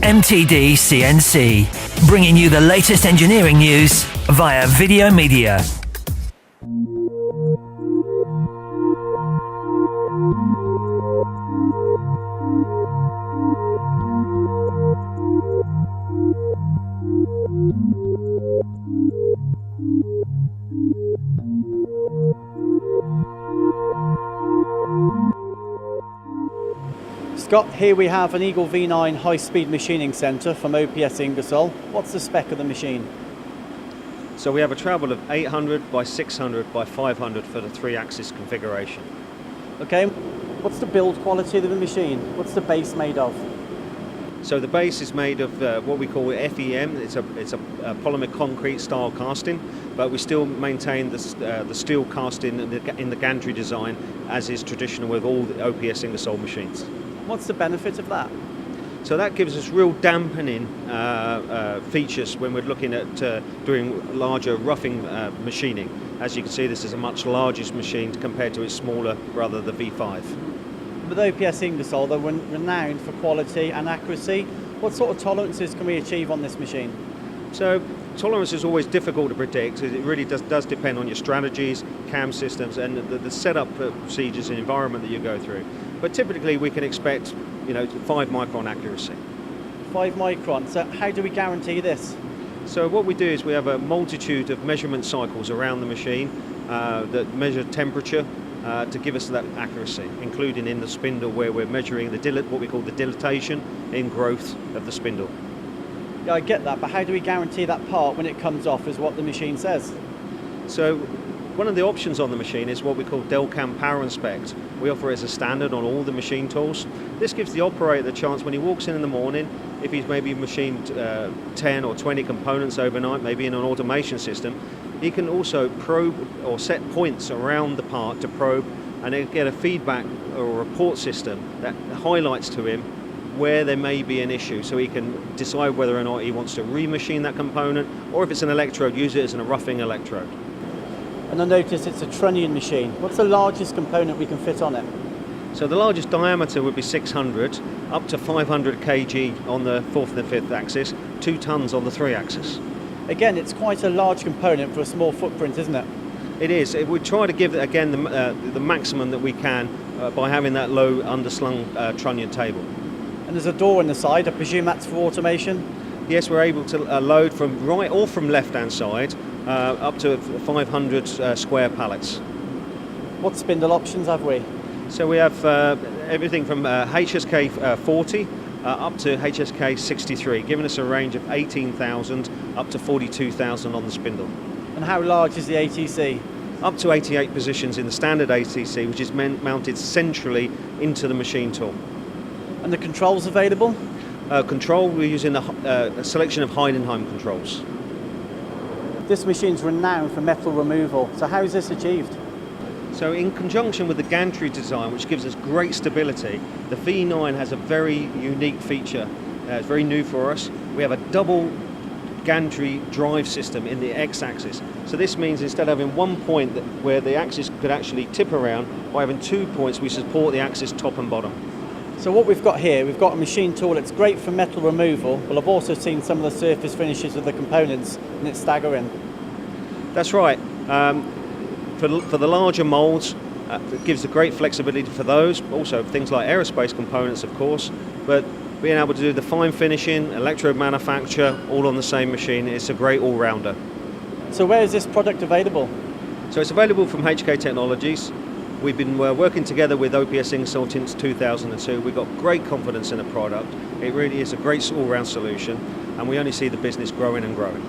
MTD CNC, bringing you the latest engineering news via video media. Scott, here we have an Eagle V9 high-speed machining centre from OPS Ingersoll. What's the spec of the machine? So we have a travel of 800 by 600 by 500 for the 3-axis configuration. Okay, what's the build quality of the machine? What's the base made of? So the base is made of what we call FEM. It's a polymer concrete style casting, but we still maintain the steel casting in the gantry design, as is traditional with all the OPS Ingersoll machines. What's the benefit of that? So that gives us real dampening features when we're looking at doing larger roughing machining. As you can see, this is a much larger machine compared to its smaller brother, the V5. With OPS Ingersoll, they're renowned for quality and accuracy. What sort of tolerances can we achieve on this machine? So tolerance is always difficult to predict. It really does depend on your strategies, CAM systems, and the setup procedures and environment that you go through. But typically we can expect, 5 micron accuracy. 5 microns. So how do we guarantee this? So what we do is we have a multitude of measurement cycles around the machine that measure temperature to give us that accuracy, including in the spindle where we're measuring what we call the dilatation in growth of the spindle. Yeah, I get that, but how do we guarantee that part when it comes off is what the machine says? So one of the options on the machine is what we call Delcam Power Inspect. We offer it as a standard on all the machine tools. This gives the operator the chance when he walks in the morning, if he's maybe machined 10 or 20 components overnight, maybe in an automation system, he can also probe or set points around the part to probe and then get a feedback or a report system that highlights to him where there may be an issue, so he can decide whether or not he wants to remachine that component, or if it's an electrode, use it as a roughing electrode. And I notice it's a trunnion machine. What's the largest component we can fit on it? So the largest diameter would be 600, up to 500 kg on the 4th and 5th axis, 2 tons on the 3 axis. Again, it's quite a large component for a small footprint, isn't it? It is. We try to give, again, the maximum that we can by having that low underslung trunnion table. And there's a door on the side. I presume that's for automation? Yes, we're able to load from right or from left-hand side up to 500 square pallets. What spindle options have we? So we have everything from HSK 40 up to HSK 63, giving us a range of 18,000 up to 42,000 on the spindle. And how large is the ATC? Up to 88 positions in the standard ATC, which is mounted centrally into the machine tool. And the controls available? Control, we're using a selection of Heidenheim controls. This machine's renowned for metal removal, so how is this achieved? So in conjunction with the gantry design, which gives us great stability, the V9 has a very unique feature. It's very new for us. We have a double gantry drive system in the X-axis. So this means instead of having one point where the axis could actually tip around, by having 2 points we support the axis top and bottom. So what we've got here, we've got a machine tool that's great for metal removal, but I've also seen some of the surface finishes of the components and it's staggering. That's right. For the larger moulds, it gives a great flexibility for those, also things like aerospace components of course, but being able to do the fine finishing, electrode manufacture, all on the same machine, it's a great all-rounder. So where is this product available? So it's available from HK Technologies. We've been working together with OPS Ingersoll since 2002. We've got great confidence in the product. It really is a great all-round solution, and we only see the business growing and growing.